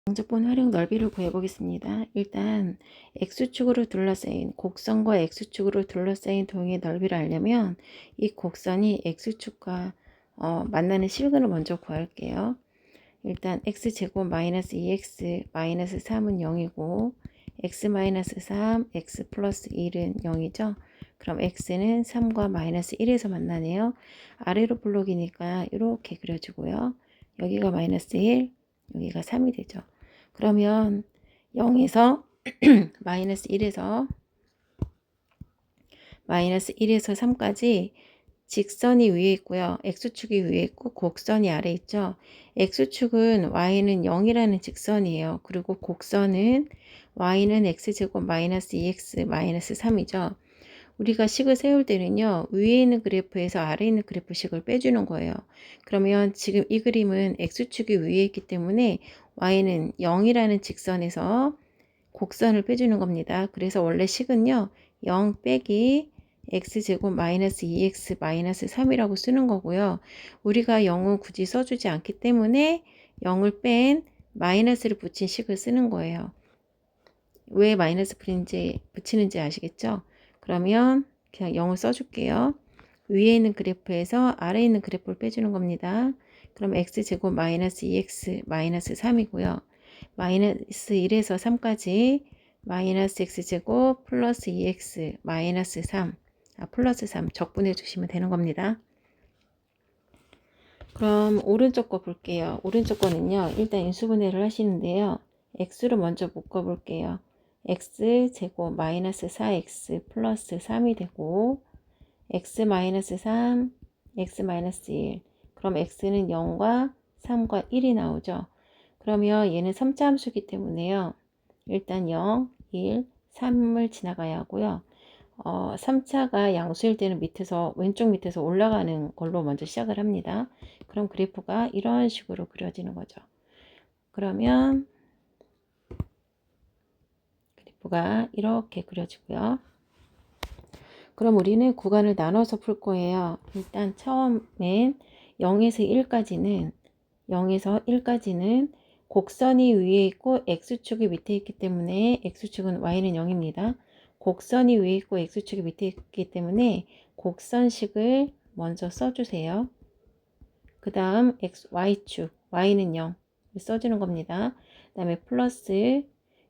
방적분 활용 넓이를 구해보겠습니다. 일단 x축으로 둘러싸인 곡선과 x축으로 둘러싸인 도형의 넓이를 알려면 이 곡선이 x축과 만나는 실근을 먼저 구할게요. 일단 x제곱 마이너스 2x 마이너스 3은 0이고 x 마이너스 3, x 플러스 1은 0이죠. 그럼 x는 3과 마이너스 1에서 만나네요. 아래로 블록이니까 이렇게 그려주고요. 여기가 마이너스 1, 여기가 3이 되죠. 그러면 0에서 마이너스 1에서 3까지 직선이 위에 있고요. x축이 위에 있고 곡선이 아래 있죠. x축은 y는 0이라는 직선이에요. 그리고 곡선은 y는 x제곱 마이너스 2x 마이너스 3이죠. 우리가 식을 세울 때는요. 위에 있는 그래프에서 아래에 있는 그래프식을 빼주는 거예요. 그러면 지금 이 그림은 x축이 위에 있기 때문에 y는 0이라는 직선에서 곡선을 빼주는 겁니다. 그래서 원래 식은요. 0 빼기 x제곱 마이너스 2x 마이너스 3이라고 쓰는 거고요. 우리가 0은 굳이 써주지 않기 때문에 0을 뺀 마이너스를 붙인 식을 쓰는 거예요. 왜 마이너스 붙이는지 아시겠죠? 그러면 그냥 0을 써줄게요. 위에 있는 그래프에서 아래에 있는 그래프를 빼주는 겁니다. 그럼 x제곱 마이너스 2x 마이너스 3이고요. 마이너스 1에서 3까지 마이너스 x제곱 플러스 2x 마이너스 3 플러스 3 적분해 주시면 되는 겁니다. 그럼 오른쪽 거 볼게요. 오른쪽 거는요. 일단 인수분해를 하시는데요. x로 먼저 묶어 볼게요. x제곱 마이너스 4x 플러스 3이 되고 x 마이너스 3, x 마이너스 1. 그럼 x는 0과 3과 1이 나오죠. 그러면 얘는 3차 함수이기 때문에요. 일단 0, 1, 3을 지나가야 하고요. 3차가 양수일 때는 밑에서 왼쪽 밑에서 올라가는 걸로 먼저 시작을 합니다. 그럼 그래프가 이런 식으로 그려지는 거죠. 그러면 그래프가 이렇게 그려지고요. 그럼 우리는 구간을 나눠서 풀 거예요. 일단 처음엔 0에서 1까지는 곡선이 위에 있고 x축이 밑에 있기 때문에 x축은 y는 0입니다. 곡선이 위에 있고 x축이 밑에 있기 때문에 곡선식을 먼저 써주세요. 그 다음 y축, y는 0 써주는 겁니다. 그 다음에 플러스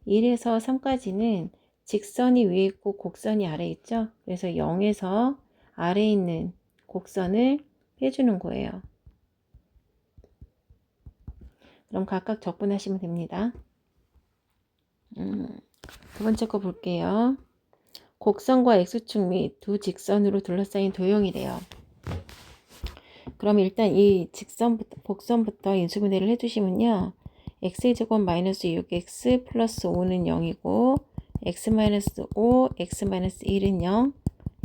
1에서 3까지는 직선이 위에 있고 곡선이 아래 있죠. 그래서 0에서 아래에 있는 곡선을 빼주는 거예요. 그럼 각각 적분하시면 됩니다. 두 번째 거 볼게요. 곡선과 x축 및 두 직선으로 둘러싸인 도형이래요. 그럼 일단 이 곡선부터 인수분해를 해주시면요. x제곱 마이너스 6x 플러스 5는 0이고 x 마이너스 5, x 마이너스 1은 0,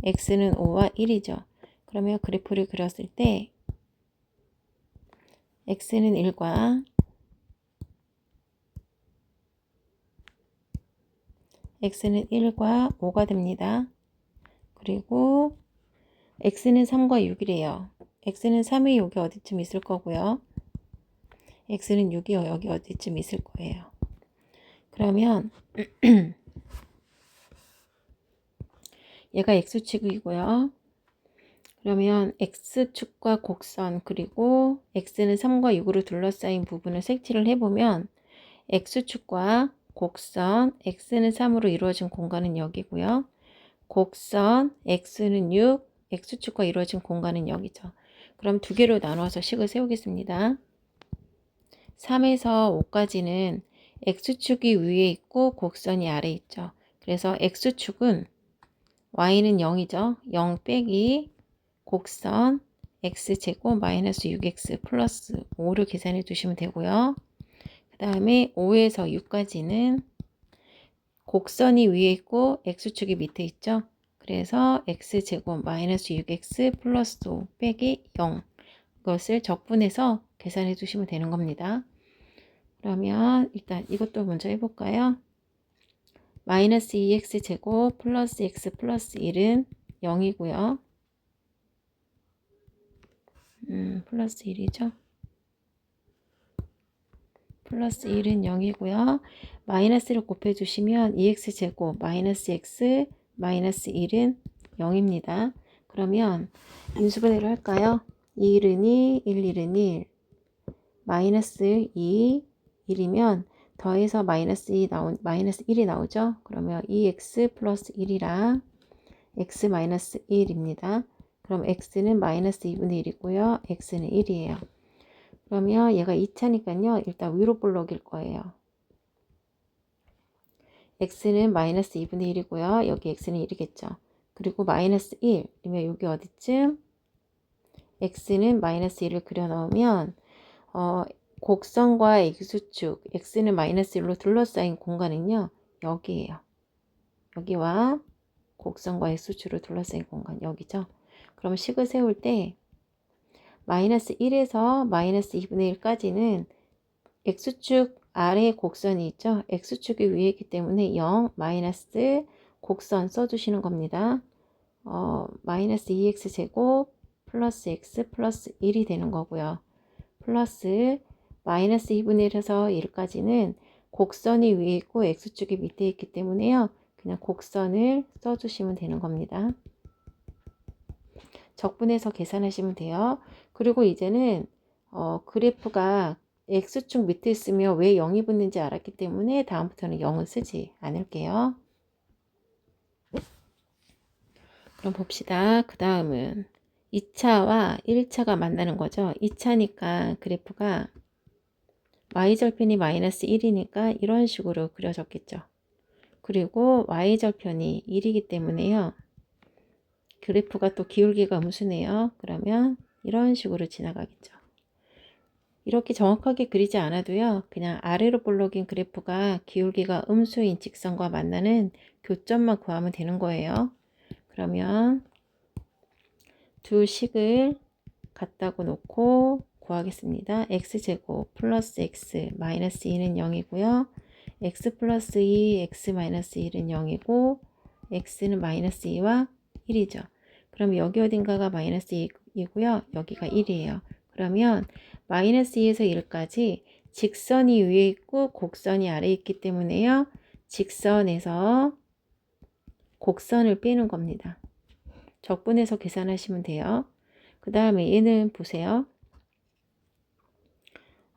x는 5와 1이죠. 그러면 그래프를 그렸을 때 x는 1과 x는 1과 5가 됩니다. 그리고 x는 3과 6이래요. x는 3이 여기 어디쯤 있을 거고요. x는 6이 여기 어디쯤 있을 거예요. 그러면 얘가 x축이고요. 그러면 x축과 곡선 그리고 x는 3과 6으로 둘러싸인 부분을 색칠을 해보면 x축과 곡선 x는 3으로 이루어진 공간은 여기고요. 곡선 x는 6, x축과 이루어진 공간은 여기죠. 그럼 두 개로 나눠서 식을 세우겠습니다. 3에서 5까지는 x축이 위에 있고 곡선이 아래 있죠. 그래서 x축은 y는 0이죠. 0 빼기 곡선 x제곱 마이너스 6x 플러스 5를 계산해 주시면 되고요. 그 다음에 5에서 6까지는 곡선이 위에 있고 x축이 밑에 있죠. 그래서 x제곱 마이너스 6x 플러스 5 빼기 0 이것을 적분해서 계산해 주시면 되는 겁니다. 그러면 일단 이것도 먼저 해볼까요? 마이너스 2x 제곱 플러스 x 플러스 1은 0이고요. 플러스 1이죠. 플러스 1은 0이고요. 마이너스를 곱해주시면 2x제곱 마이너스 x 마이너스 1은 0입니다. 그러면 인수분해를 할까요? 2일은 2, 1, 1은 1, 마이너스 2, 1이면 더해서 마이너스 1이 나오죠? 그러면 2x 플러스 1이랑 x 마이너스 1입니다. 그럼 x는 마이너스 2분의 1이고요. x는 1이에요. 그러면 얘가 2차니까요. 일단 위로 볼록일 거예요. x는 마이너스 2분의 1이고요. 여기 x는 1이겠죠. 그리고 마이너스 1이면 여기 어디쯤? x는 마이너스 1을 그려 넣으면 곡선과 x축, x는 마이너스 1로 둘러싸인 공간은요. 여기에요. 여기와 곡선과 x축으로 둘러싸인 공간 여기죠. 그럼 식을 세울 때 마이너스 1에서 마이너스 2분의 1까지는 x축 아래에 곡선이 있죠. x축이 위에 있기 때문에 0, 마이너스 곡선 써주시는 겁니다. 마이너스 2x제곱 플러스 x 플러스 1이 되는 거고요. 플러스 마이너스 2분의 1에서 1까지는 곡선이 위에 있고 x축이 밑에 있기 때문에요. 그냥 곡선을 써주시면 되는 겁니다. 적분해서 계산하시면 돼요. 그리고 이제는 그래프가 x축 밑에 있으면 왜 0이 붙는지 알았기 때문에 다음부터는 0은 쓰지 않을게요. 그럼 봅시다. 그 다음은 2차와 1차가 만나는 거죠. 2차니까 그래프가 y절편이 마이너스 1이니까 이런 식으로 그려졌겠죠. 그리고 y절편이 1이기 때문에요. 그래프가 또 기울기가 음수네요. 그러면 이런 식으로 지나가겠죠. 이렇게 정확하게 그리지 않아도요. 그냥 아래로 볼록인 그래프가 기울기가 음수인 직선과 만나는 교점만 구하면 되는 거예요. 그러면 두 식을 같다고 놓고 구하겠습니다. x제곱 플러스 x 마이너스 2는 0이고요. x 플러스 2, x 마이너스 1은 0이고 x는 마이너스 2와 1이죠. 그럼 여기 어딘가가 마이너스 2이고요. 여기가 1이에요. 그러면 마이너스 2에서 1까지 직선이 위에 있고 곡선이 아래에 있기 때문에요. 직선에서 곡선을 빼는 겁니다. 적분해서 계산하시면 돼요. 그 다음에 얘는 보세요.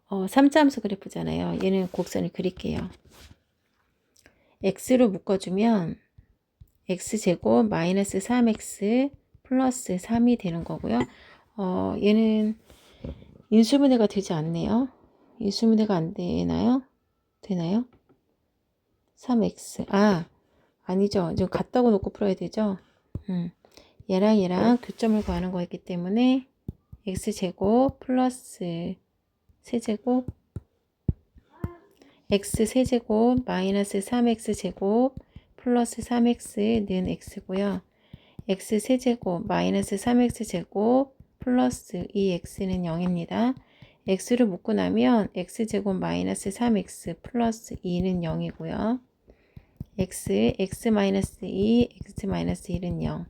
3차 함수 그래프잖아요. 얘는 곡선을 그릴게요. x로 묶어주면 x제곱 마이너스 3x 플러스 3이 되는 거고요. 얘는 인수분해가 되지 않네요. 인수분해가 안 되나요? 되나요? 3x 아니죠. 좀 같다고 놓고 풀어야 되죠. 얘랑 얘랑 교점을 구하는 거였기 때문에 x제곱 플러스 세제곱 x 세제곱 마이너스 3x제곱 플러스 3x는 x고요. x 세제곱 마이너스 3x제곱 플러스 2x는 0입니다. x를 묶고 나면 x제곱 마이너스 3x 플러스 2는 0이고요. x 마이너스 2, x 마이너스 1은 0.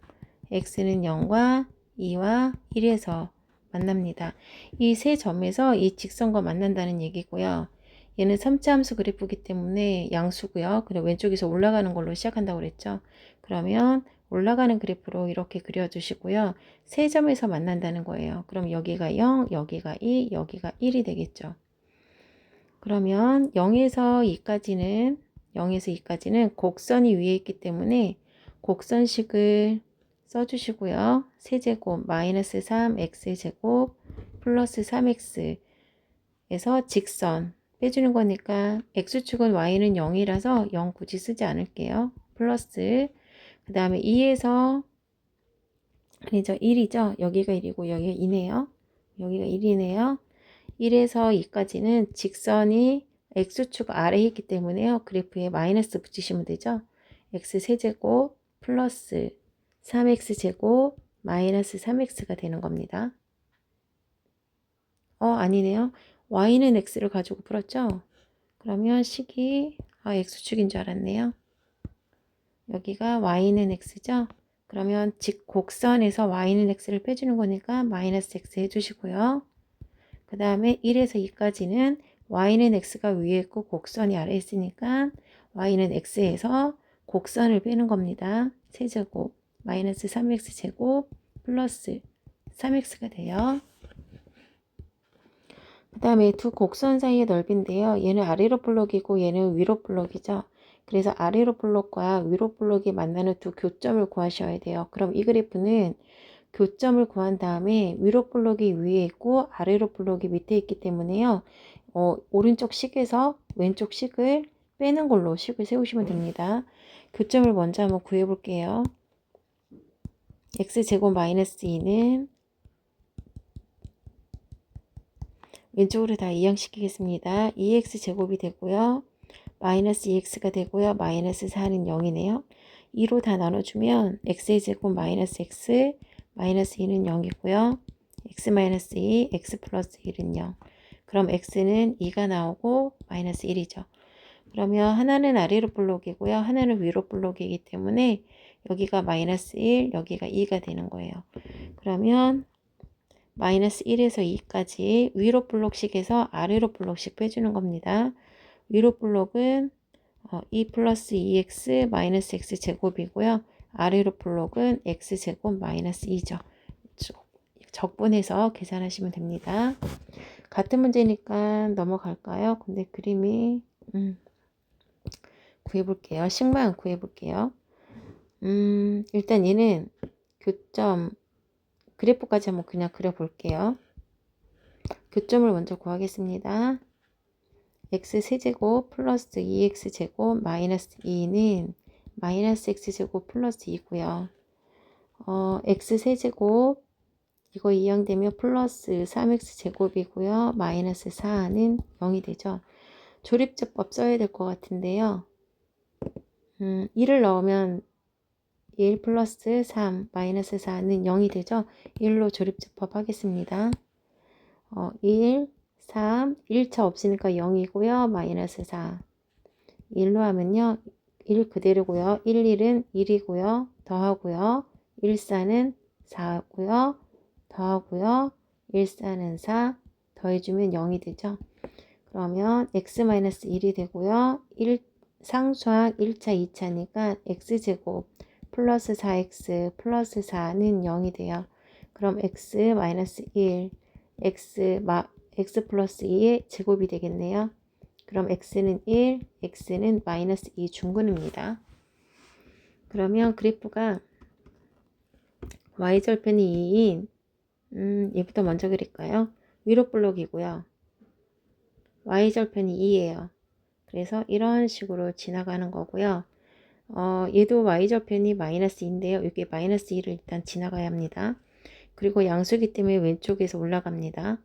x는 0과 2와 1에서 만납니다. 이 세 점에서 이 직선과 만난다는 얘기고요. 얘는 3차 함수 그래프이기 때문에 양수고요. 그리고 왼쪽에서 올라가는 걸로 시작한다고 그랬죠. 그러면 올라가는 그래프로 이렇게 그려주시고요. 세 점에서 만난다는 거예요. 그럼 여기가 0, 여기가 2, 여기가 1이 되겠죠. 그러면 0에서 2까지는 곡선이 위에 있기 때문에 곡선식을 써주시고요. 세제곱 마이너스 3x제곱 플러스 3x에서 직선 빼주는 거니까 x축은 y는 0이라서 0 굳이 쓰지 않을게요. 플러스 그 다음에 2에서 아니죠. 1이죠. 여기가 1이고 여기가 2네요. 여기가 1이네요. 1에서 2까지는 직선이 x축 아래에 있기 때문에요. 그래프에 마이너스 붙이시면 되죠. x세제곱 플러스 3x제곱 마이너스 3x가 되는 겁니다. 아니네요. y는 x를 가지고 풀었죠. 그러면 식이 x축인 줄 알았네요. 여기가 y는 x죠. 그러면 곡선에서 y는 x를 빼주는 거니까 마이너스 x 해주시고요. 그 다음에 1에서 2까지는 y는 x가 위에 있고 곡선이 아래에 있으니까 y는 x에서 곡선을 빼는 겁니다. 세제곱 마이너스 3x제곱 플러스 3x가 돼요. 그 다음에 두 곡선 사이의 넓이인데요. 얘는 아래로 볼록이고 얘는 위로 볼록이죠. 그래서 아래로 볼록과 위로 볼록이 만나는 두 교점을 구하셔야 돼요. 그럼 이 그래프는 교점을 구한 다음에 위로 볼록이 위에 있고 아래로 볼록이 밑에 있기 때문에요. 오른쪽 식에서 왼쪽 식을 빼는 걸로 식을 세우시면 됩니다. 교점을 먼저 한번 구해 볼게요. x제곱 마이너스 2는 왼쪽으로 다 이항시키겠습니다. 2x제곱이 되고요. 마이너스 2x가 되고요. 마이너스 4는 0이네요. 2로 다 나눠주면 x의 제곱 마이너스 x 마이너스 2는 0이고요. x 마이너스 2 x 플러스 1은 0. 그럼 x는 2가 나오고 마이너스 1이죠. 그러면 하나는 아래로 볼록이고요. 하나는 위로 볼록이기 때문에 여기가 마이너스 1 여기가 2가 되는 거예요. 그러면 마이너스 1에서 2까지 위로 볼록식에서 아래로 볼록식 빼주는 겁니다. 위로 볼록은 2 플러스 2x 마이너스 x 제곱이고요. 아래로 볼록은 x 제곱 마이너스 2죠. 적분해서 계산하시면 됩니다. 같은 문제니까 넘어갈까요? 근데 그림이 구해볼게요. 식만 구해볼게요. 일단 얘는 교점 그래프까지 한번 그냥 그려볼게요. 교점을 먼저 구하겠습니다. x 세제곱 플러스 2x제곱 마이너스 2는 마이너스 x제곱 플러스 2고요. x 세제곱 이거 이항되면 플러스 3x제곱이고요. 마이너스 4는 0이 되죠. 조립제법 써야 될 것 같은데요. 1을 넣으면 1 플러스 3 마이너스 4는 0이 되죠. 1로 조립제법 하겠습니다. 1, 3, 1차 없으니까 0이고요. 마이너스 4. 1로 하면요. 1 그대로고요. 1, 1은 1이고요. 더하고요. 1, 4는 4고요. 더하고요. 1, 4는 4. 더해주면 0이 되죠. 그러면 x-1이 되고요. 상수항 1차, 2차니까 x제곱 플러스 4x 플러스 4는 0이 돼요. 그럼 x-1 x 플러스 2의 제곱이 되겠네요. 그럼 x는 1, x는 마이너스 2 중근입니다. 그러면 그래프가 y절편이 2인 얘부터 먼저 그릴까요? 위로 볼록이고요. y절편이 2예요. 그래서 이런 식으로 지나가는 거고요. 얘도 y절편이 마이너스 2인데요. 여기 마이너스 2를 일단 지나가야 합니다. 그리고 양수기 때문에 왼쪽에서 올라갑니다.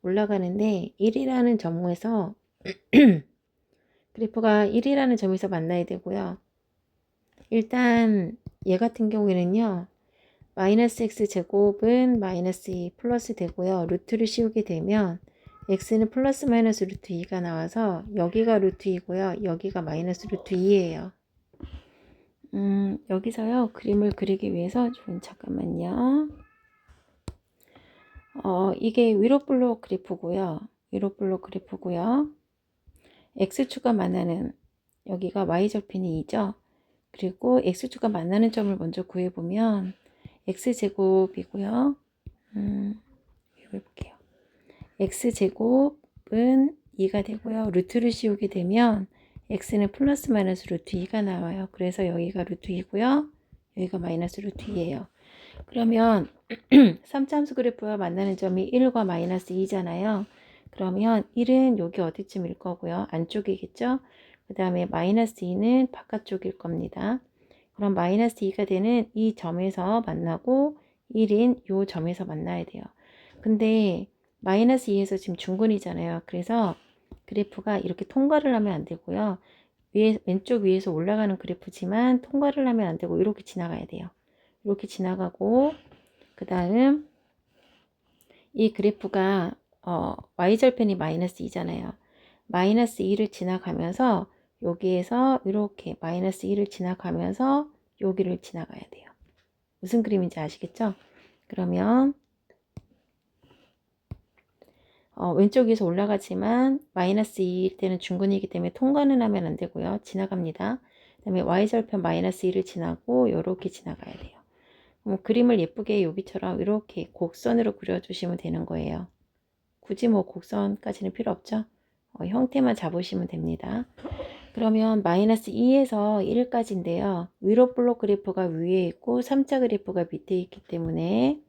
올라가는데 1이라는 점에서 그래프가 1이라는 점에서 만나야 되고요. 일단 얘 같은 경우에는요. 마이너스 x 제곱은 마이너스 2 플러스 되고요. 루트를 씌우게 되면 x는 플러스 마이너스 루트 2가 나와서 여기가 루트 2고요. 여기가 마이너스 루트 2예요. 여기서요. 그림을 그리기 위해서 잠깐만요. 이게 위로 볼록 그래프고요. 위로 볼록 그래프고요. x축과 만나는 여기가 y절편이 2죠. 그리고 x축과 만나는 점을 먼저 구해보면 x제곱이고요. 해볼게요. x제곱은 2가 되고요. 루트를 씌우게 되면 x는 플러스 마이너스 루트 2가 나와요. 그래서 여기가 루트 2고요. 여기가 마이너스 루트 2예요. 그러면 3차함수 그래프와 만나는 점이 1과 마이너스 2잖아요. 그러면 1은 여기 어디쯤일 거고요. 안쪽이겠죠. 그 다음에 마이너스 2는 바깥쪽일 겁니다. 그럼 마이너스 2가 되는 이 점에서 만나고 1인 이 점에서 만나야 돼요. 근데 마이너스 2에서 지금 중근이잖아요. 그래서 그래프가 이렇게 통과를 하면 안 되고요. 왼쪽 위에서 올라가는 그래프지만 통과를 하면 안 되고 이렇게 지나가야 돼요. 이렇게 지나가고 그 다음 이 그래프가 y절편이 마이너스 2잖아요. 마이너스 2를 지나가면서 여기에서 이렇게 마이너스 2를 지나가면서 여기를 지나가야 돼요. 무슨 그림인지 아시겠죠? 그러면 왼쪽 위에서 올라가지만 마이너스 2일 때는 중근이기 때문에 통과는 하면 안 되고요. 지나갑니다. 그 다음에 y절편 마이너스 2를 지나고 이렇게 지나가야 돼요. 그림을 예쁘게 여기처럼 이렇게 곡선으로 그려주시면 되는 거예요. 굳이 뭐 곡선까지는 필요 없죠. 형태만 잡으시면 됩니다. 그러면 마이너스 2에서 1까지인데요. 위로 블록 그래프가 위에 있고 3차 그래프가 밑에 있기 때문에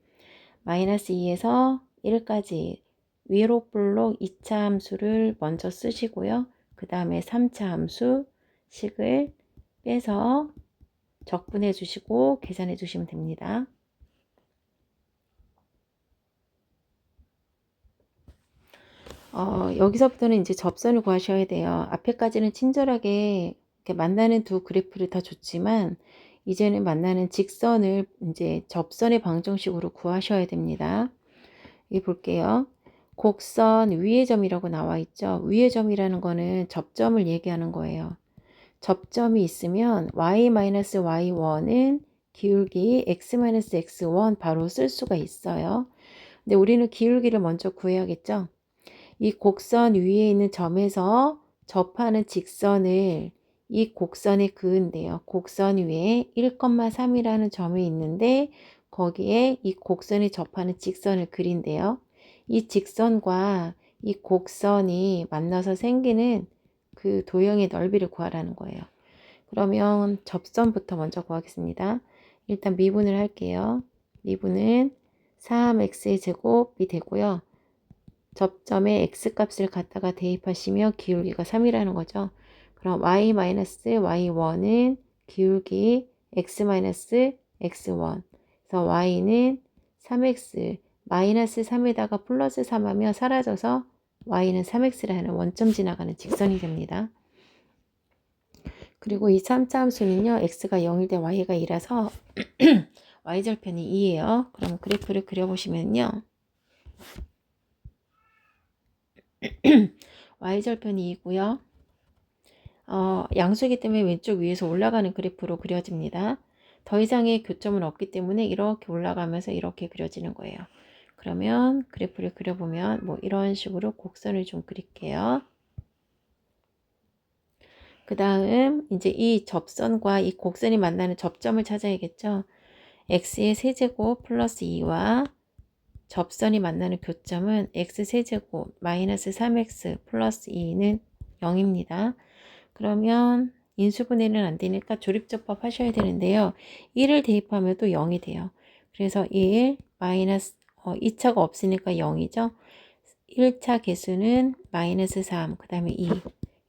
마이너스 2에서 1까지 위로 블록 2차 함수를 먼저 쓰시고요. 그 다음에 3차 함수 식을 빼서 적분해 주시고 계산해 주시면 됩니다. 여기서부터는 이제 접선을 구하셔야 돼요. 앞에까지는 친절하게 이렇게 만나는 두 그래프를 다 줬지만 이제는 만나는 직선을 이제 접선의 방정식으로 구하셔야 됩니다. 여기 볼게요. 곡선 위의 점이라고 나와 있죠. 위의 점이라는 거는 접점을 얘기하는 거예요. 접점이 있으면 y-y1은 기울기 x-x1 바로 쓸 수가 있어요. 근데 우리는 기울기를 먼저 구해야겠죠. 이 곡선 위에 있는 점에서 접하는 직선을 이 곡선에 그은대요. 곡선 위에 1,3이라는 점이 있는데 거기에 이 곡선에 접하는 직선을 그린대요. 이 직선과 이 곡선이 만나서 생기는 그 도형의 넓이를 구하라는 거예요. 그러면 접선부터 먼저 구하겠습니다. 일단 미분을 할게요. 미분은 3x의 제곱이 되고요. 접점에 x값을 갖다가 대입하시면 기울기가 3이라는 거죠. 그럼 y-y1은 기울기 x-x1. 그래서 y는 3x 마이너스 3에다가 플러스 3 하면 사라져서 y는 3x라는 원점 지나가는 직선이 됩니다. 그리고 이 3차 함수는요. x가 0일 때 y가 2라서 y절편이 2예요. 그럼 그래프를 그려보시면요. y절편이 2고요. 양수이기 때문에 왼쪽 위에서 올라가는 그래프로 그려집니다. 더 이상의 교점은 없기 때문에 이렇게 올라가면서 이렇게 그려지는 거예요. 그러면 그래프를 그려보면 뭐 이런 식으로 곡선을 좀 그릴게요. 그 다음 이제 이 접선과 이 곡선이 만나는 접점을 찾아야겠죠. x의 세제곱 플러스 2와 접선이 만나는 교점은 x세제곱 마이너스 3x 플러스 2는 0입니다. 그러면 인수분해는 안 되니까 조립조법 하셔야 되는데요. 1을 대입하면 또 0이 돼요. 그래서 1 마이너스 2차가 없으니까 0이죠. 1차 개수는 마이너스 3, 그 다음에 2.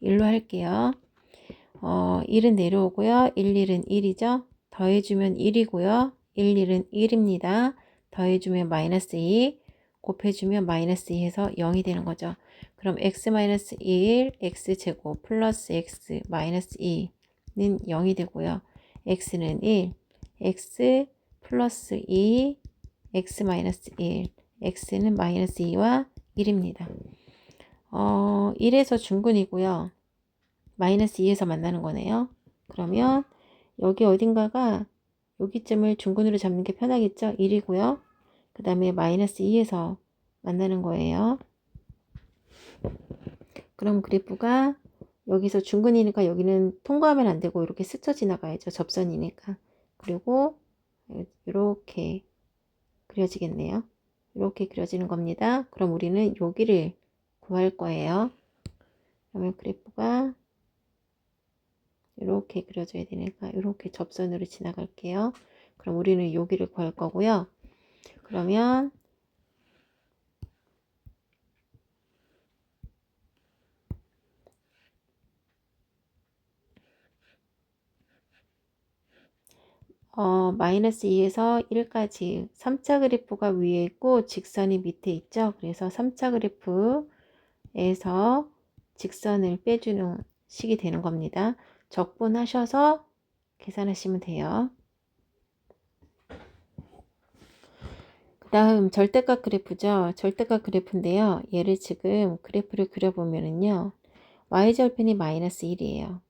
1로 할게요. 1은 내려오고요. 1, 1은 1이죠. 더해주면 1이고요. 1, 1은 1입니다. 더해주면 마이너스 2, 곱해주면 마이너스 2 해서 0이 되는 거죠. 그럼 x-1, x제곱 플러스 x 마이너스 2는 0이 되고요. x는 1, x 플러스 2, x 마이너스 1, x는 마이너스 2와 1입니다. 1에서 중근이고요. 마이너스 2에서 만나는 거네요. 그러면 여기 어딘가가 여기쯤을 중근으로 잡는 게 편하겠죠? 1이고요. 그 다음에 마이너스 2에서 만나는 거예요. 그럼 그래프가 여기서 중근이니까 여기는 통과하면 안 되고 이렇게 스쳐 지나가야죠. 접선이니까. 그리고 이렇게 그려지겠네요. 이렇게 그려지는 겁니다. 그럼 우리는 여기를 구할 거예요. 그러면 그래프가 이렇게 그려져야 되니까 이렇게 접선으로 지나갈게요. 그럼 우리는 여기를 구할 거고요. 그러면 마이너스 2에서 1까지 3차 그래프가 위에 있고 직선이 밑에 있죠. 그래서 3차 그래프에서 직선을 빼주는 식이 되는 겁니다. 적분하셔서 계산하시면 돼요. 그 다음 절대값 그래프죠. 절대값 그래프인데요. 얘를 지금 그래프를 그려보면은요. y절편이 마이너스 1이에요.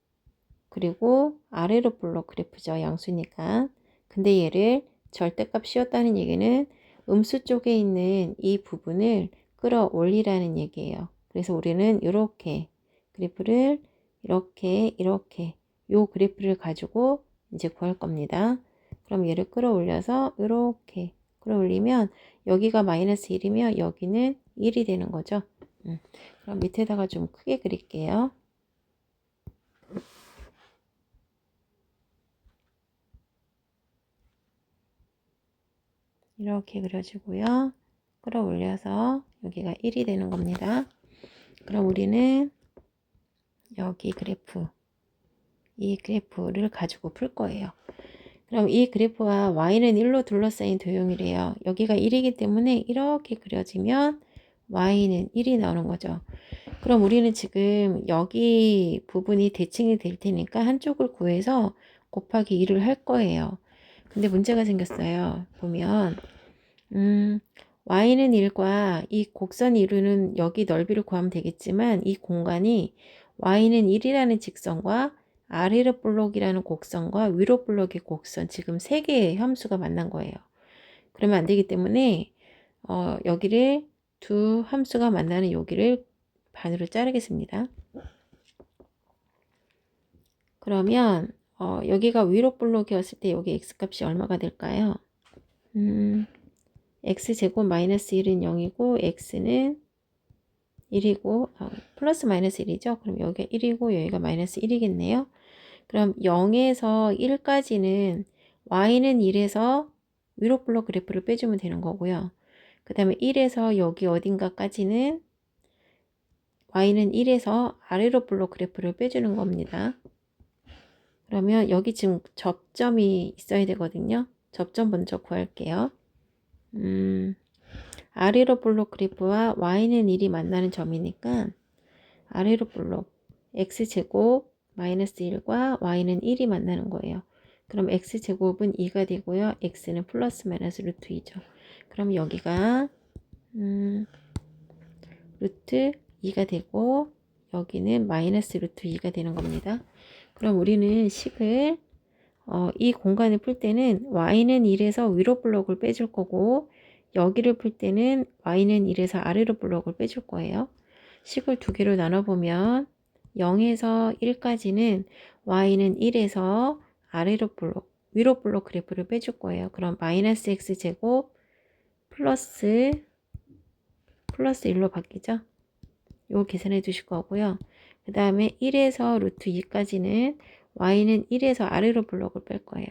그리고 아래로 블록 그래프죠. 양수니까. 근데 얘를 절대값 씌웠다는 얘기는 음수 쪽에 있는 이 부분을 끌어올리라는 얘기예요. 그래서 우리는 이렇게 그래프를 이렇게 요 그래프를 가지고 이제 구할 겁니다. 그럼 얘를 끌어올려서 이렇게 끌어올리면 여기가 마이너스 1이면 여기는 1이 되는 거죠. 그럼 밑에다가 좀 크게 그릴게요. 이렇게 그려주고요. 끌어올려서 여기가 1이 되는 겁니다. 그럼 우리는 여기 그래프, 이 그래프를 가지고 풀 거예요. 그럼 이 그래프와 y는 1로 둘러싸인 도형이래요. 여기가 1이기 때문에 이렇게 그려지면 y는 1이 나오는 거죠. 그럼 우리는 지금 여기 부분이 대칭이 될 테니까 한쪽을 구해서 곱하기 2를 할 거예요. 근데 문제가 생겼어요. 보면 y는 1과 이 곡선이 이루는 여기 넓이를 구하면 되겠지만 이 공간이 y는 1이라는 직선과 아래로 볼록이라는 곡선과 위로 볼록의 곡선 지금 세 개의 함수가 만난 거예요. 그러면 안 되기 때문에 여기를 두 함수가 만나는 여기를 반으로 자르겠습니다. 그러면 여기가 위로 볼록이었을 때 여기 x값이 얼마가 될까요? x제곱 마이너스 1은 0이고 x는 1이고 플러스 마이너스 1이죠. 그럼 여기가 1이고 여기가 마이너스 1이겠네요. 그럼 0에서 1까지는 y는 1에서 위로 볼록 그래프를 빼주면 되는 거고요. 그 다음에 1에서 여기 어딘가까지는 y는 1에서 아래로 볼록 그래프를 빼주는 겁니다. 그러면 여기 지금 접점이 있어야 되거든요. 접점 먼저 구할게요. 아래로 볼록 그래프와 y는 1이 만나는 점이니까 아래로 볼록 x제곱 마이너스 1과 y는 1이 만나는 거예요. 그럼 x제곱은 2가 되고요. x는 플러스 마이너스 루트 2죠. 그럼 여기가 루트 2가 되고 여기는 마이너스 루트 2가 되는 겁니다. 그럼 우리는 식을 이 공간을 풀 때는 y는 1에서 위로 블록을 빼줄 거고 여기를 풀 때는 y는 1에서 아래로 블록을 빼줄 거예요. 식을 두 개로 나눠보면 0에서 1까지는 y는 1에서 아래로 블록, 위로 블록 그래프를 빼줄 거예요. 그럼 마이너스 x제곱 플러스 1로 바뀌죠. 이거 계산해 주실 거고요. 그 다음에 1에서 루트 2까지는 y는 1에서 아래로 블록을 뺄 거예요.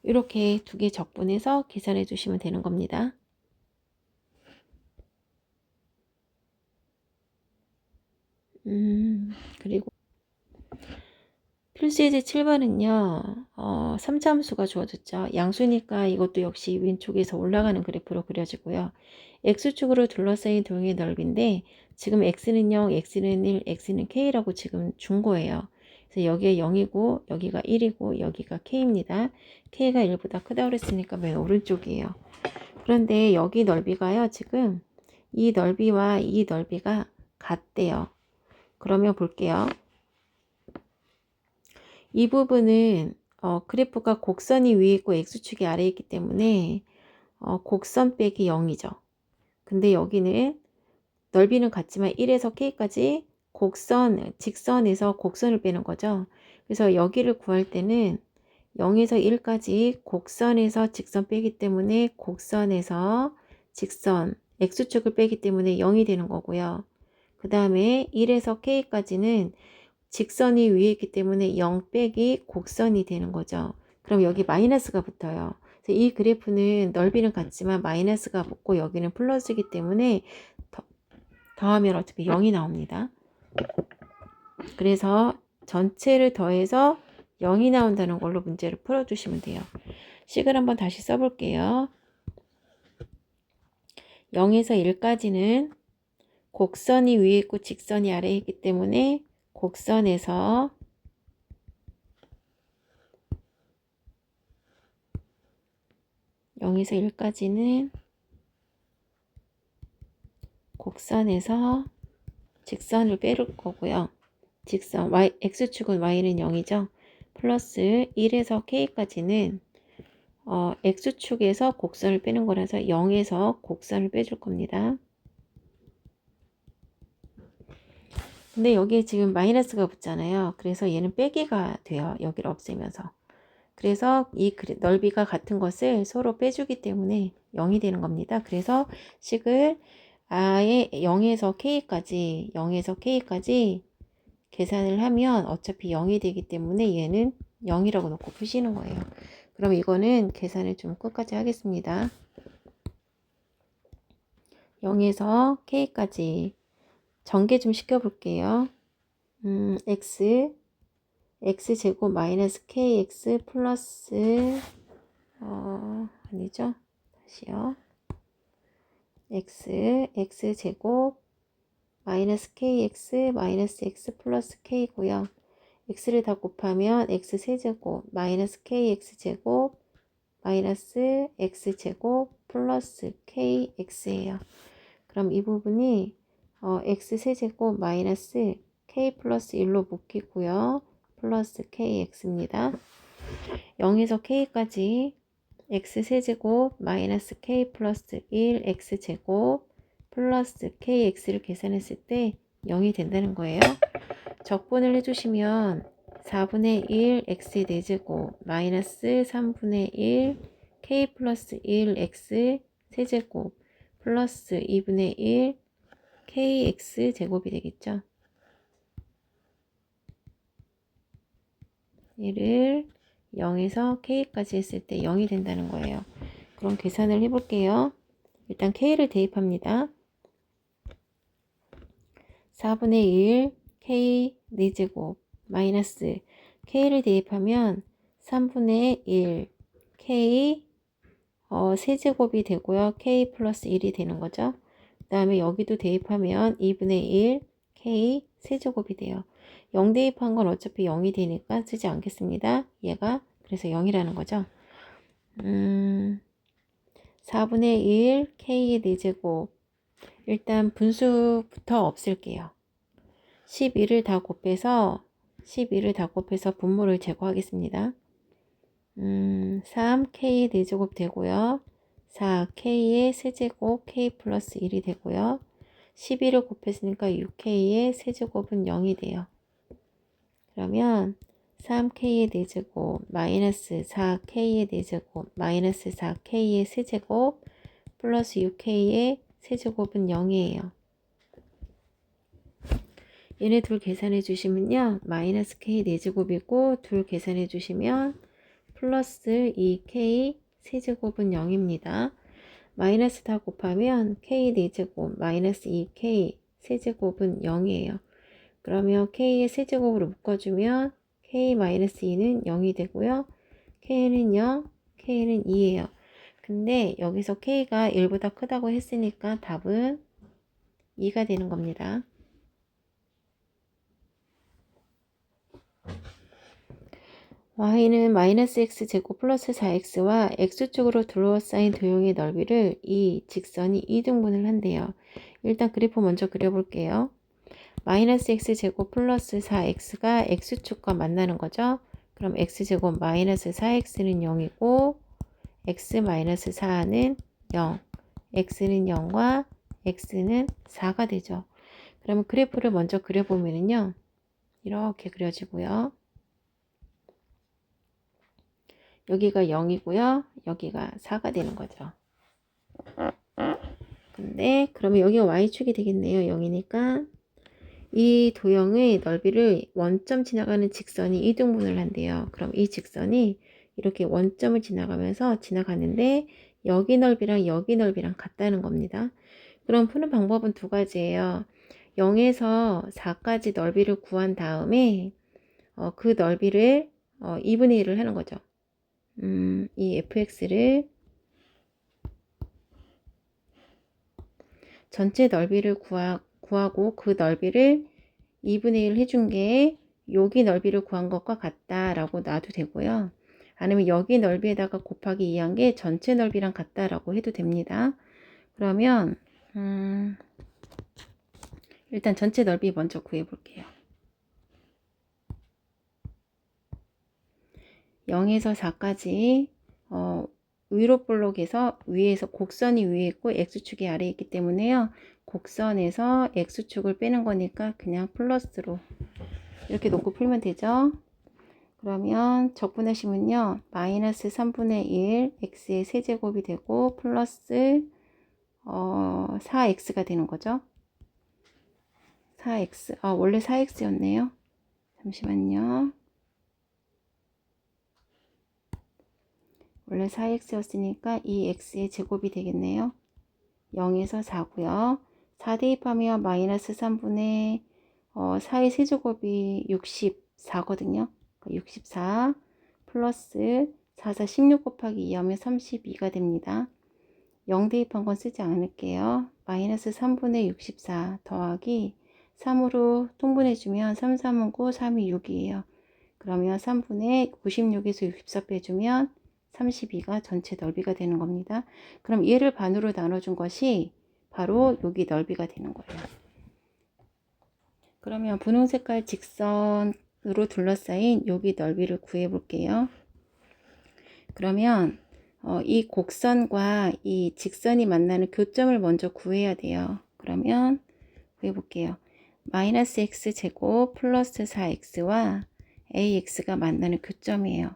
이렇게 두 개 적분해서 계산해 주시면 되는 겁니다. 그리고 필수예제 7번은요. 3차함수가 주어졌죠. 양수니까 이것도 역시 왼쪽에서 올라가는 그래프로 그려지고요. x축으로 둘러싸인 도형의 넓이인데 지금 x는 0, x는 1, x는 k라고 지금 준 거예요. 그래서 여기가 0이고 여기가 1이고 여기가 k입니다. k가 1보다 크다고 그랬으니까 맨 오른쪽이에요. 그런데 여기 넓이가요. 지금 이 넓이와 이 넓이가 같대요. 그러면 볼게요. 이 부분은 그래프가 곡선이 위에 있고 x축이 아래에 있기 때문에 곡선 빼기 0이죠. 근데 여기는 넓이는 같지만 1에서 k까지 직선에서 곡선을 빼는 거죠. 그래서 여기를 구할 때는 0에서 1까지 곡선에서 직선 빼기 때문에 곡선에서 직선 x축을 빼기 때문에 0이 되는 거고요. 그 다음에 1에서 k까지는 직선이 위에 있기 때문에 0 빼기 곡선이 되는 거죠. 그럼 여기 마이너스가 붙어요. 그래서 이 그래프는 넓이는 같지만 마이너스가 붙고 여기는 플러스이기 때문에 더하면 어차피 0이 나옵니다. 그래서 전체를 더해서 0이 나온다는 걸로 문제를 풀어주시면 돼요. 식을 한번 다시 써볼게요. 0에서 1까지는 곡선이 위에 있고 직선이 아래에 있기 때문에 곡선에서 (0에서 1까지는) 곡선에서 직선을 빼줄 거고요. 직선 x축은 y는 0이죠. 플러스 1에서 k까지는 X축에서 곡선을 빼는 거라서 0에서 곡선을 빼줄 겁니다. 근데 여기에 지금 마이너스가 붙잖아요. 그래서 얘는 빼기가 돼요. 여기를 없애면서. 그래서 이 넓이가 같은 것을 서로 빼주기 때문에 0이 되는 겁니다. 그래서 식을 아예 0에서 K까지 계산을 하면 어차피 0이 되기 때문에 얘는 0이라고 놓고 푸시는 거예요. 그럼 이거는 계산을 좀 끝까지 하겠습니다. 0에서 K까지 전개 좀 시켜볼게요. x제곱 마이너스 kx 플러스 아니죠? 다시요. x제곱 마이너스 kx 마이너스 x 플러스 k고요. x를 다 곱하면 x세제곱 마이너스 kx제곱 마이너스 x제곱 플러스 kx예요. 그럼 이 부분이 x세제곱 마이너스 k 플러스 1로 묶이고요. 플러스 kx입니다. 0에서 k까지 x세제곱 마이너스 k 플러스 1 x제곱 플러스 kx를 계산했을 때 0이 된다는 거예요. 적분을 해주시면 4분의 1 x 4제곱 마이너스 3분의 1 k 플러스 1 x 세제곱 플러스 2분의 1 kx 제곱이 되겠죠. 얘를 0에서 k까지 했을 때 0이 된다는 거예요. 그럼 계산을 해볼게요. 일단 k를 대입합니다. 4분의 1 k 4제곱 마이너스 k를 대입하면 3분의 1 k 세제곱이 되고요. k 플러스 1이 되는 거죠. 그 다음에 여기도 대입하면 2분의 1 k 세제곱이 돼요. 0 대입한 건 어차피 0이 되니까 쓰지 않겠습니다. 얘가 그래서 0이라는 거죠. 4분의 1 k의 4제곱 일단 분수부터 없앨게요. 12를 다 곱해서 분모를 제거하겠습니다. 3k의 4제곱 되고요. 4k의 세제곱 k 플러스 1이 되고요. 12를 곱했으니까 6k의 세제곱은 0이 돼요. 그러면 3k의 4제곱 마이너스 4k의 4제곱 마이너스 4k의 세제곱 플러스 6k의 세제곱은 0이에요. 얘네 둘 계산해 주시면요. 마이너스 k 4제곱이고 둘 계산해 주시면 플러스 2k 세제곱은 0입니다. 마이너스 다 곱하면 k 4제곱 마이너스 2k 세제곱은 0이에요. 그러면 k의 세제곱으로 묶어주면 k-2는 0이 되고요. k는 0, k는 2예요. 근데 여기서 k가 1보다 크다고 했으니까 답은 2가 되는 겁니다. y는 마이너스 x제곱 플러스 4x와 x축으로 둘러싸인 도형의 넓이를 이 직선이 2등분을 한대요. 일단 그래프 먼저 그려볼게요. 마이너스 x제곱 플러스 4x가 x축과 만나는 거죠. 그럼 x제곱 마이너스 4x는 0이고 x 마이너스 4는 0, x는 0과 x는 4가 되죠. 그러면 그래프를 먼저 그려보면요. 이렇게 그려지고요. 여기가 0이고요. 여기가 4가 되는 거죠. 근데 그러면 여기가 y축이 되겠네요. 0이니까 이 도형의 넓이를 원점 지나가는 직선이 2등분을 한대요. 그럼 이 직선이 이렇게 원점을 지나가는데 여기 넓이랑 여기 넓이랑 같다는 겁니다. 그럼 푸는 방법은 두 가지예요. 0에서 4까지 넓이를 구한 다음에 그 넓이를 2분의 1을 하는 거죠. 이 fx를 전체 넓이를 구하고 그 넓이를 2분의 1 해준 게 여기 넓이를 구한 것과 같다라고 놔도 되고요. 아니면 여기 넓이에다가 곱하기 2한 게 전체 넓이랑 같다라고 해도 됩니다. 그러면 일단 전체 넓이 먼저 구해 볼게요. 0에서 4까지 위로 볼록에서 위에서 곡선이 위에 있고 x축이 아래에 있기 때문에요. 곡선에서 x축을 빼는 거니까 그냥 플러스로 이렇게 놓고 풀면 되죠. 그러면 적분하시면요. 마이너스 3분의 1 x의 세제곱이 되고 플러스 4x가 되는 거죠. 4x. 원래 4x였네요. 잠시만요. 원래 4x였으니까 이 x의 제곱이 되겠네요. 0에서 4고요. 4 대입하면 마이너스 3분의 4의 세제곱이 64거든요. 64 플러스 4, 4, 16 곱하기 2 하면 32가 됩니다. 0 대입한 건 쓰지 않을게요. 마이너스 3분의 64 더하기 3으로 통분해주면 3, 3은 9, 3이 6이에요. 그러면 3분의 96에서 64 빼주면 32가 전체 넓이가 되는 겁니다. 그럼 얘를 반으로 나눠준 것이 바로 여기 넓이가 되는 거예요. 그러면 분홍 색깔 직선으로 둘러싸인 여기 넓이를 구해 볼게요. 그러면 이 곡선과 이 직선이 만나는 교점을 먼저 구해야 돼요. 그러면 구해 볼게요. 마이너스 x 제곱 플러스 4x와 ax가 만나는 교점이에요.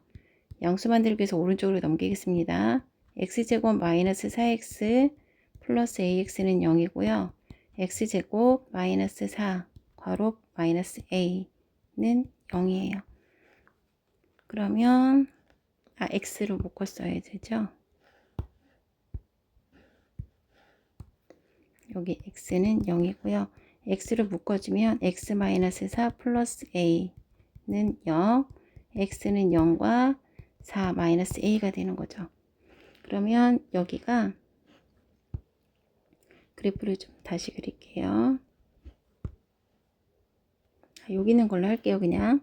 양수 만들기 위해서 오른쪽으로 넘기겠습니다. x제곱 마이너스 4x 플러스 ax는 0이고요. x제곱 마이너스 4 괄호 마이너스 a는 0이에요. 그러면 x로 묶어 써야 되죠. 여기 x는 0이고요. x로 묶어주면 x 마이너스 4 플러스 a는 0, x는 0과 4 마이너스 a가 되는 거죠. 그러면 여기가 그래프를 좀 다시 그릴게요. 여기 있는 걸로 할게요. 그냥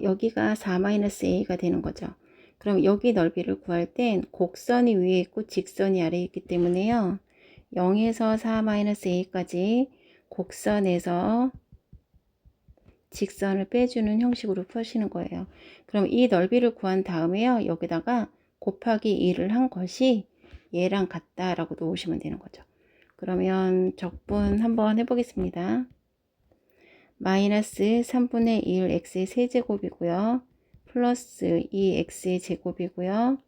여기가 4 마이너스 a가 되는 거죠. 그럼 여기 넓이를 구할 땐 곡선이 위에 있고 직선이 아래에 있기 때문에요. 0에서 4 마이너스 a까지 곡선에서 직선을 빼주는 형식으로 푸시는 거예요. 그럼 이 넓이를 구한 다음에요. 여기다가 곱하기 2를 한 것이 얘랑 같다라고 놓으시면 되는 거죠. 그러면 적분 한번 해보겠습니다. 마이너스 3분의 1 x의 세제곱이고요. 플러스 2x의 제곱이고요.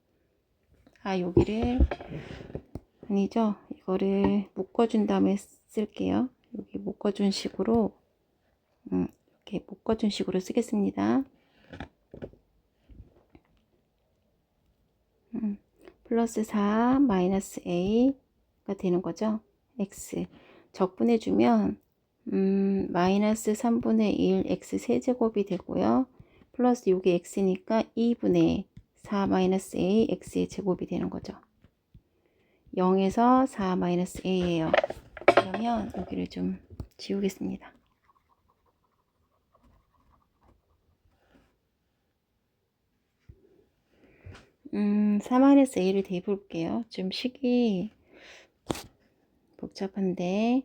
여기를 아니죠. 이거를 묶어준 다음에 쓸게요. 여기 묶어준 식으로 이렇게 묶어준 식으로 쓰겠습니다. 플러스 4 마이너스 a가 되는 거죠. x 적분해주면 마이너스 3분의 1 x 세제곱이 되고요. 플러스 여기 x니까 2분의 4 마이너스 a x의 제곱이 되는 거죠. 0에서 4 마이너스 a예요. 그러면 여기를 좀 지우겠습니다. 4 마이너스 a를 대입해 볼게요. 좀 식이 복잡한데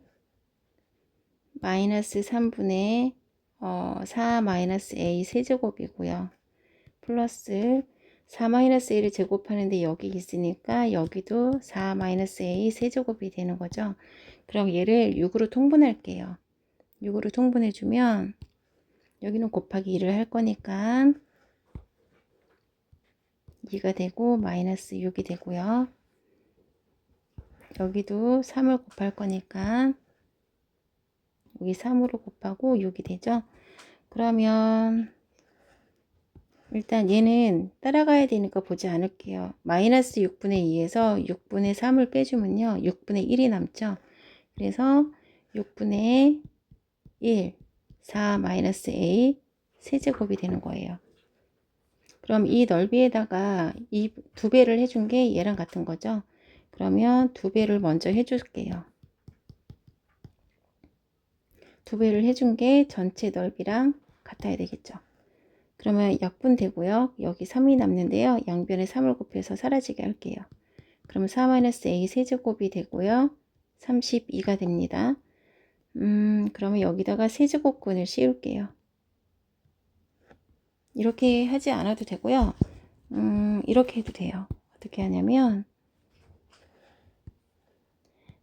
마이너스 3분의 4 마이너스 a 세제곱이고요. 플러스 4 마이너스 a를 제곱하는데 여기 있으니까 여기도 4 마이너스 a 세제곱이 되는 거죠. 그럼 얘를 6으로 통분할게요. 6으로 통분해주면 여기는 곱하기 2를 할 거니까 2가 되고 마이너스 6이 되고요. 여기도 3을 곱할 거니까 여기 3으로 곱하고 6이 되죠. 그러면 일단 얘는 따라가야 되니까 보지 않을게요. 마이너스 6분의 2에서 6분의 3을 빼주면요. 6분의 1이 남죠. 그래서 6분의 1, 4 마이너스 a 세제곱이 되는 거예요. 그럼 이 넓이에다가 이 2배를 해준 게 얘랑 같은 거죠. 그러면 2배를 먼저 해줄게요. 2배를 해준 게 전체 넓이랑 같아야 되겠죠. 그러면 약분되고요. 여기 3이 남는데요. 양변에 3을 곱해서 사라지게 할게요. 그러면 4-a 세제곱이 되고요. 32가 됩니다. 그러면 여기다가 세제곱근을 씌울게요. 이렇게 하지 않아도 되고요. 이렇게 해도 돼요. 어떻게 하냐면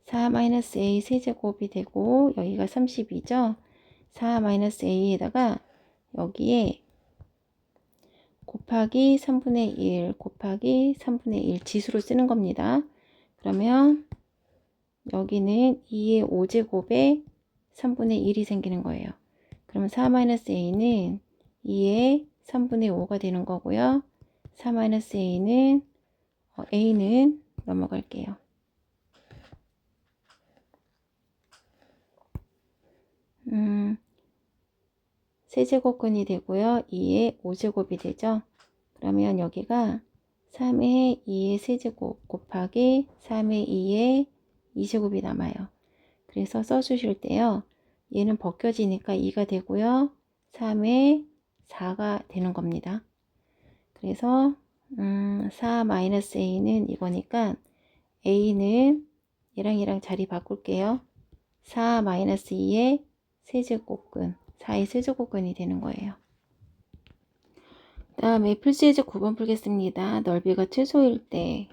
4-a 세제곱이 되고 여기가 32죠. 4-a에다가 여기에 곱하기 3분의 1 곱하기 3분의 1 지수로 쓰는 겁니다. 그러면 여기는 2의 5제곱에 3분의 1이 생기는 거예요. 그러면 4-a는 2의 3분의 5가 되는 거고요. 4-a는 a는 넘어갈게요. 세제곱근이 되고요. 2의 5제곱이 되죠. 그러면 여기가 3의 2의 세제곱 곱하기 3의 2의 2제곱이 남아요. 그래서 써주실 때요. 얘는 벗겨지니까 2가 되고요. 3의 4가 되는 겁니다. 그래서 4-a는 이거니까 a는 얘랑 자리 바꿀게요. 4-2의 세제곱근 4의 세제곱근이 되는 거예요. 그 다음에 필수예제 9번 풀겠습니다. 넓이가 최소일 때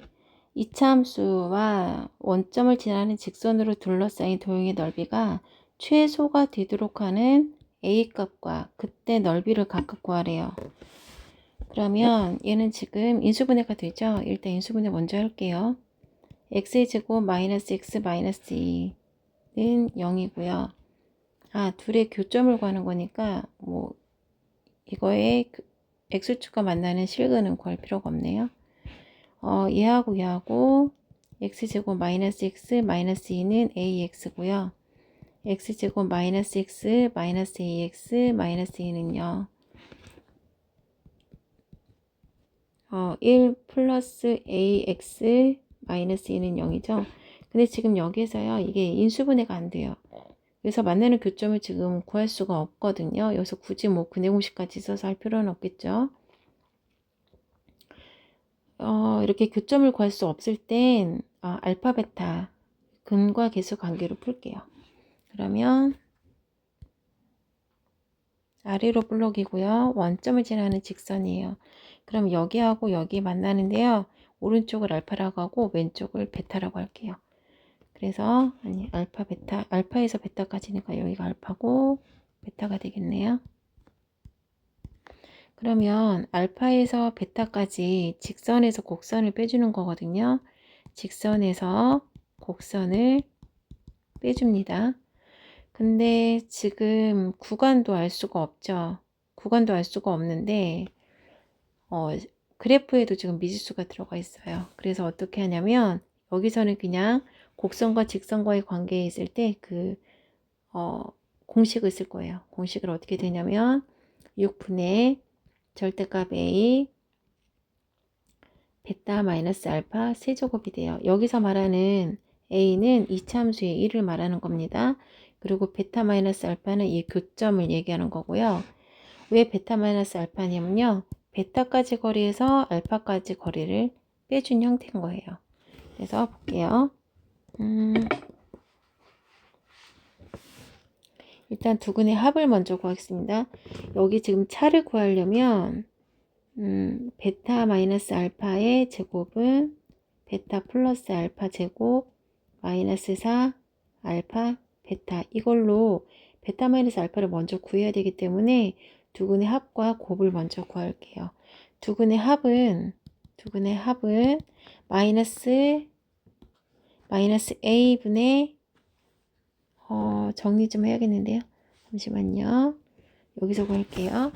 이차함수와 원점을 지나는 직선으로 둘러싸인 도형의 넓이가 최소가 되도록 하는 a값과 그때 넓이를 각각 구하래요. 그러면 얘는 지금 인수분해가 되죠. 일단 인수분해 먼저 할게요. x제곱 마이너스 x 마이너스 2는 0이고요. 둘의 교점을 구하는 거니까 뭐 이거에 x축과 만나는 실근은 구할 필요가 없네요. 얘하고 x제곱 마이너스 x 마이너스 2는 ax고요. x제곱 마이너스 x 마이너스 ax 마이너스 2는요. 1 플러스 ax 마이너스 2는 0이죠. 근데 지금 여기서요. 이게 인수분해가 안 돼요. 그래서 만나는 교점을 지금 구할 수가 없거든요. 여기서 굳이 뭐 근해공식까지 써서 할 필요는 없겠죠. 이렇게 교점을 구할 수 없을 땐 알파 베타 근과 계수 관계로 풀게요. 그러면 아래로 블록이고요. 원점을 지나는 직선이에요. 그럼 여기하고 여기 만나는데요. 오른쪽을 알파라고 하고 왼쪽을 베타라고 할게요. 그래서 알파 베타 알파에서 베타까지니까 여기가 알파고 베타가 되겠네요. 그러면 알파에서 베타까지 직선에서 곡선을 빼주는 거거든요. 직선에서 곡선을 빼줍니다. 근데 지금 구간도 알 수가 없죠. 구간도 알 수가 없는데 그래프에도 지금 미지수가 들어가 있어요. 그래서 어떻게 하냐면 여기서는 그냥 곡선과 직선과의 관계에 있을 때 공식을 쓸 거예요. 공식을 어떻게 되냐면 6분의 절대값 a 베타 마이너스 알파 세제곱이 돼요. 여기서 말하는 a는 이차함수의 1을 말하는 겁니다. 그리고 베타 마이너스 알파는 이 교점을 얘기하는 거고요. 왜 베타 마이너스 알파냐면요. 베타까지 거리에서 알파까지 거리를 빼준 형태인 거예요. 그래서 볼게요. 일단 두근의 합을 먼저 구하겠습니다. 여기 지금 차를 구하려면 베타 마이너스 알파의 제곱은 베타 플러스 알파 제곱 마이너스 4 알파 베타 이걸로 베타 마이너스 알파를 먼저 구해야 되기 때문에 두근의 합과 곱을 먼저 구할게요. 두근의 합은 마이너스 a분의 정리 좀 해야겠는데요. 잠시만요. 여기서 구할게요.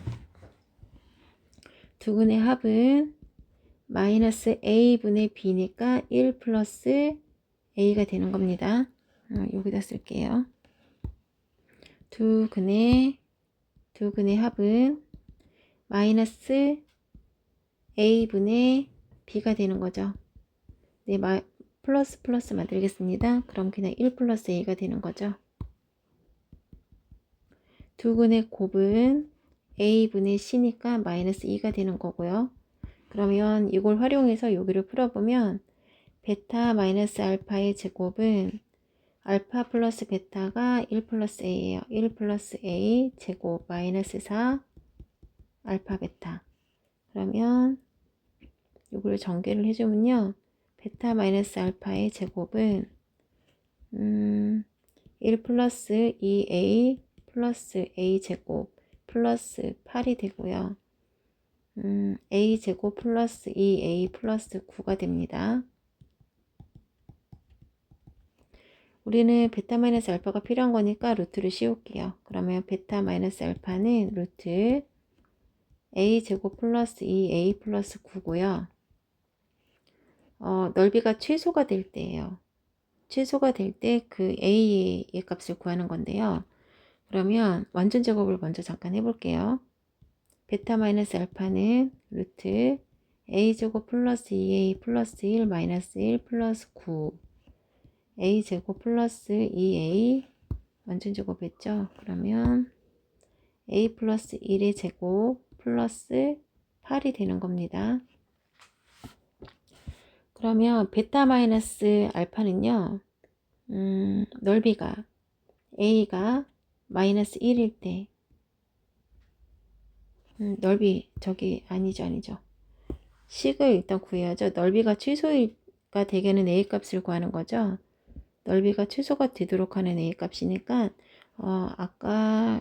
두근의 합은 마이너스 a분의 b니까 1 플러스 a가 되는 겁니다. 여기다 쓸게요. 두근의 합은 마이너스 a분의 b가 되는 거죠. 네, 플러스 만들겠습니다. 그럼 그냥 1 플러스 a가 되는 거죠. 두근의 곱은 a분의 c니까 마이너스 2가 되는 거고요. 그러면 이걸 활용해서 여기를 풀어보면 베타 마이너스 알파의 제곱은 알파 플러스 베타가 1 플러스 a예요. 1 플러스 a 제곱 마이너스 4 알파 베타. 그러면 이걸 전개를 해주면요. 베타 마이너스 알파의 제곱은 1 플러스 2a 플러스 a 제곱 플러스 8이 되고요. a 제곱 플러스 2a 플러스 9가 됩니다. 우리는 베타 마이너스 알파가 필요한 거니까 루트를 씌울게요. 그러면 베타 마이너스 알파는 루트 a 제곱 플러스 2a 플러스 9고요. 넓이가 최소가 될 때예요. 최소가 될 때 그 a의 값을 구하는 건데요. 그러면 완전 제곱을 먼저 잠깐 해볼게요. 베타 마이너스 알파는 루트 a 제곱 플러스 2a 플러스 1 마이너스 1 플러스 9 a 제곱 플러스 2a 완전 제곱했죠. 그러면 a 플러스 1의 제곱 플러스 8이 되는 겁니다. 그러면 베타 마이너스 알파는요. 넓이가 a가 마이너스 1일 때 넓이 저기 아니죠. 식을 일단 구해야죠. 넓이가 최소가 되게는 a 값을 구하는 거죠. 넓이가 최소가 되도록 하는 a 값이니까 아까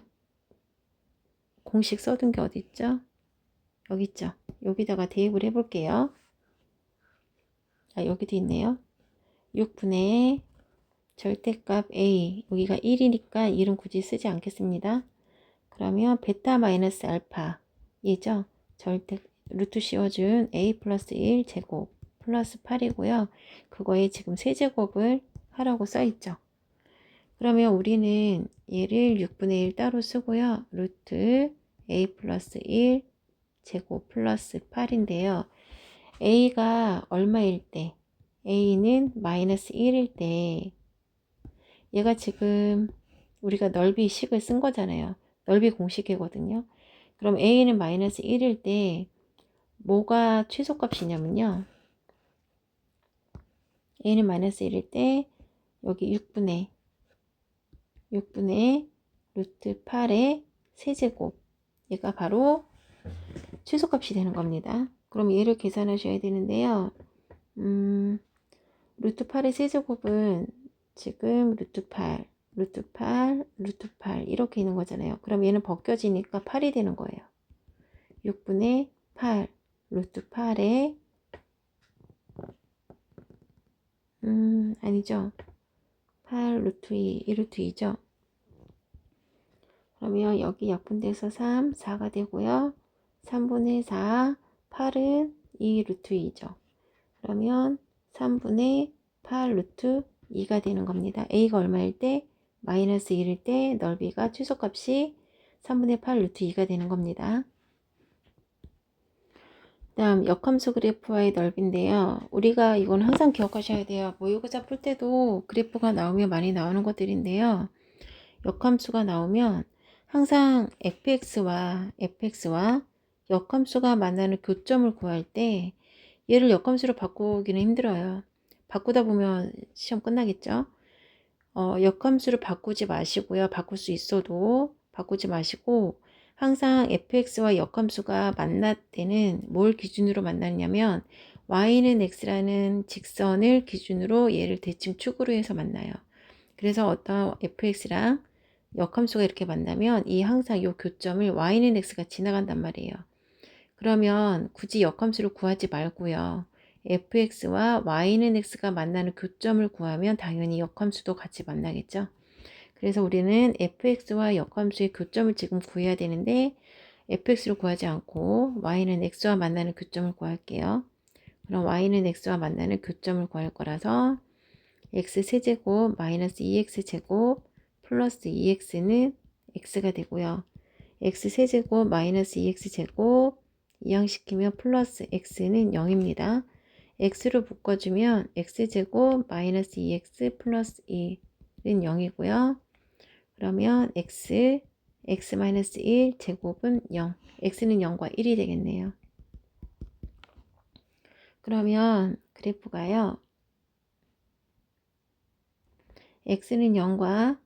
공식 써둔 게 어디 있죠? 여기 있죠. 여기다가 대입을 해볼게요. 여기도 있네요. 6분의 절대값 a, 여기가 1이니까 1은 굳이 쓰지 않겠습니다. 그러면 베타 마이너스 알파 얘죠. 절대 루트 씌워준 a 플러스 1 제곱 플러스 8이고요. 그거에 지금 세제곱을 하라고 써있죠. 그러면 우리는 얘를 6분의 1 따로 쓰고요. 루트 a 플러스 1 제곱 플러스 8인데요. a가 얼마일 때? a는 마이너스 1일 때 얘가 지금 우리가 넓이 식을 쓴 거잖아요. 넓이 공식이거든요. 그럼 a는 마이너스 1일 때 뭐가 최소값이냐면요. a는 마이너스 1일 때 여기 6분의 루트 8의 세제곱 얘가 바로 최소값이 되는 겁니다. 그럼 얘를 계산하셔야 되는데요. 루트 8의 세제곱은 지금 루트 8 이렇게 있는 거잖아요. 그럼 얘는 벗겨지니까 8이 되는 거예요. 6분의 8 루트 8의 아니죠. 8 루트 2 루트 2죠. 그러면 여기 약분돼서 3 4가 되고요. 3분의 4 8은 2 루트 2죠. 그러면 3분의 8 루트 2가 되는 겁니다. a가 얼마일 때? 마이너스 1일 때 넓이가 최소값이 3분의 8 루트 2가 되는 겁니다. 다음 역함수 그래프와의 넓이인데요. 우리가 이건 항상 기억하셔야 돼요. 모의고사 풀 때도 그래프가 나오면 많이 나오는 것들인데요. 역함수가 나오면 항상 fx와 역함수가 만나는 교점을 구할 때 얘를 역함수로 바꾸기는 힘들어요. 바꾸다 보면 시험 끝나겠죠. 역함수를 바꾸지 마시고요. 바꿀 수 있어도 바꾸지 마시고 항상 fx와 역함수가 만날 때는 뭘 기준으로 만나냐면 y는 x라는 직선을 기준으로 얘를 대칭 축으로 해서 만나요. 그래서 어떤 fx랑 역함수가 이렇게 만나면 이 항상 이 교점을 y는 x가 지나간단 말이에요. 그러면 굳이 역함수를 구하지 말고요. fx와 y는 x가 만나는 교점을 구하면 당연히 역함수도 같이 만나겠죠. 그래서 우리는 fx와 역함수의 교점을 지금 구해야 되는데 fx를 구하지 않고 y는 x와 만나는 교점을 구할게요. 그럼 y는 x와 만나는 교점을 구할 거라서 x세제곱 마이너스 2x제곱 플러스 2x는 x가 되고요. x세제곱 마이너스 2x제곱 이항시키면 플러스 x는 0입니다. x로 묶어주면 x제곱 마이너스 2x 플러스 2는 0이고요. 그러면 x 마이너스 1 제곱은 0. x는 0과 1이 되겠네요. 그러면 그래프가요. x는 0과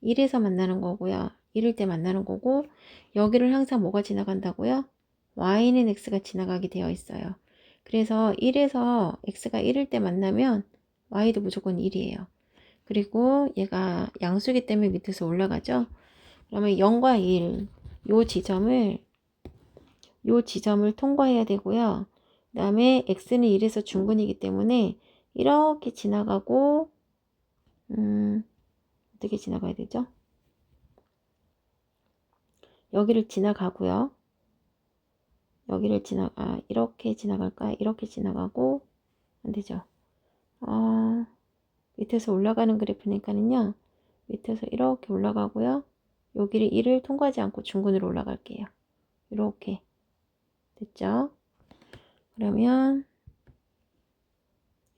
1에서 만나는 거고요. 1일 때 만나는 거고 여기를 항상 뭐가 지나간다고요? y는 x가 지나가게 되어 있어요. 그래서 1에서 x가 1일 때 만나면 y도 무조건 1이에요. 그리고 얘가 양수기 때문에 밑에서 올라가죠. 그러면 0과 1, 요 지점을 통과해야 되고요. 그 다음에 x는 1에서 중근이기 때문에 이렇게 지나가고 어떻게 지나가야 되죠? 여기를 지나가고요. 이렇게 지나갈까? 이렇게 지나가고 안 되죠. 밑에서 올라가는 그래프니까는요. 밑에서 이렇게 올라가고요. 여기를 1을 통과하지 않고 중근으로 올라갈게요. 이렇게 됐죠? 그러면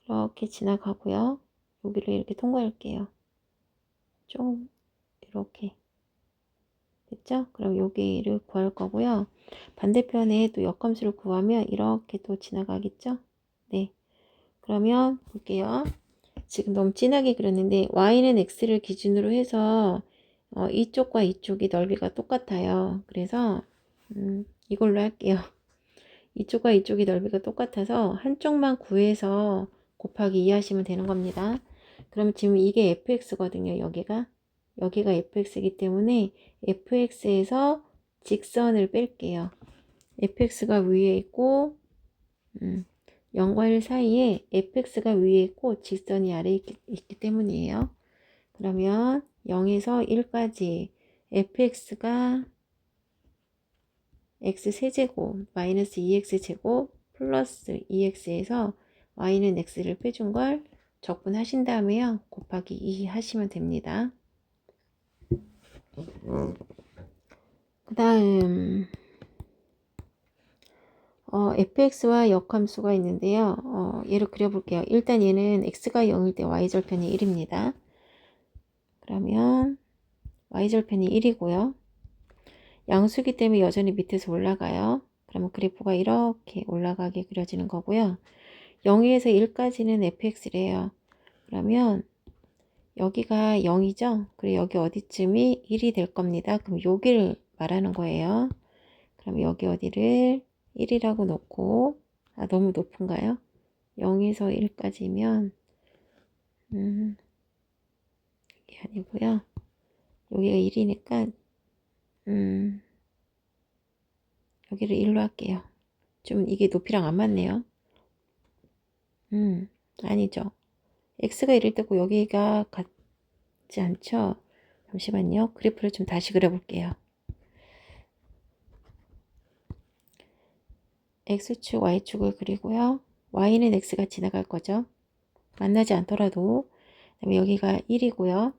이렇게 지나가고요. 여기를 이렇게 통과할게요. 좀 이렇게 됐죠? 그럼 여기를 구할 거고요. 반대편에 또 역함수를 구하면 이렇게 또 지나가겠죠? 네. 그러면 볼게요. 지금 너무 진하게 그렸는데 y는 x를 기준으로 해서 이쪽과 이쪽이 넓이가 똑같아요. 그래서 이걸로 할게요. 이쪽과 이쪽이 넓이가 똑같아서 한쪽만 구해서 곱하기 2 하시면 되는 겁니다. 그럼 지금 이게 fx거든요. 여기가 fx이기 때문에 fx에서 직선을 뺄게요. fx가 위에 있고 0과 1 사이에 fx가 위에 있고 직선이 아래에 있기 때문이에요. 그러면 0에서 1까지 fx가 x세제곱 마이너스 2x제곱 플러스 2x에서 y는 x를 빼준 걸 적분하신 다음에요. 곱하기 2 하시면 됩니다. 그 다음 fx와 역함수가 있는데요. 얘를 그려볼게요. 일단 얘는 x가 0일 때 y절편이 1입니다. 그러면 y절편이 1이고요. 양수기 때문에 여전히 밑에서 올라가요. 그러면 그래프가 이렇게 올라가게 그려지는 거고요. 0에서 1까지는 fx래요. 그러면 여기가 0이죠? 그리고 여기 어디쯤이 1이 될 겁니다. 그럼 여기를 말하는 거예요. 그럼 여기 어디를 1이라고 놓고 너무 높은가요? 0에서 1까지면 이게 아니고요. 여기가 1이니까 여기를 1로 할게요. 좀 이게 높이랑 안 맞네요. 아니죠. x가 1일 때고 여기가 같지 않죠? 잠시만요. 그래프를 좀 다시 그려볼게요. x축, y축을 그리고요. y는 x가 지나갈 거죠. 만나지 않더라도. 그다음에 여기가 1이고요.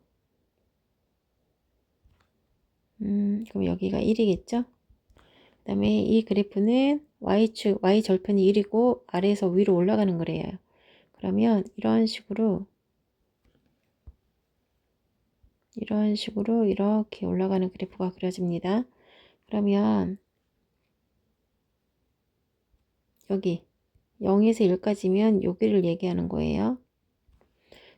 그럼 여기가 1이겠죠? 그 다음에 이 그래프는 y축, y절편이 1이고 아래에서 위로 올라가는 거래요. 그러면 이런 식으로 이렇게 올라가는 그래프가 그려집니다. 그러면 여기 0에서 1까지면 여기를 얘기하는 거예요.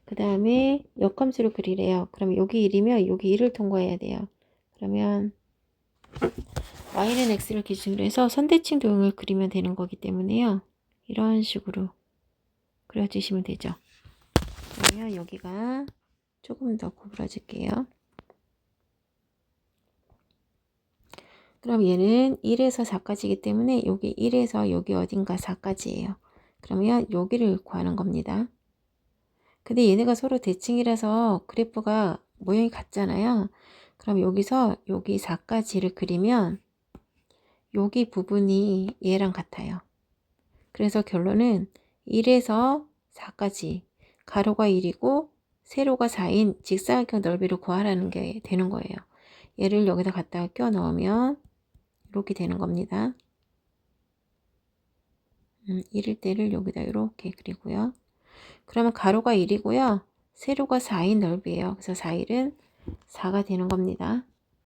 그 다음에 역함수를 그리래요. 그럼 여기 1이면 여기 1을 통과해야 돼요. 그러면 y는 x를 기준으로 해서 선대칭 도형을 그리면 되는 거기 때문에요. 이런 식으로 그려주시면 되죠. 그러면 여기가 조금 더 구부러질게요. 그럼 얘는 1에서 4까지이기 때문에 여기 1에서 여기 어딘가 4까지예요. 그러면 여기를 구하는 겁니다. 근데 얘네가 서로 대칭이라서 그래프가 모양이 같잖아요. 그럼 여기서 여기 4까지를 그리면 여기 부분이 얘랑 같아요. 그래서 결론은 1에서 4까지 가로가 1이고 세로가 4인 직사각형 넓이를 구하라는 게 되는 거예요. 얘를 여기다 갖다가 껴 넣으면 이렇게 되는 겁니다. 1일 때를 여기다 이렇게 그리고요. 그러면 가로가 1이고요. 세로가 4인 넓이에요. 그래서 4일은 4가 되는 겁니다.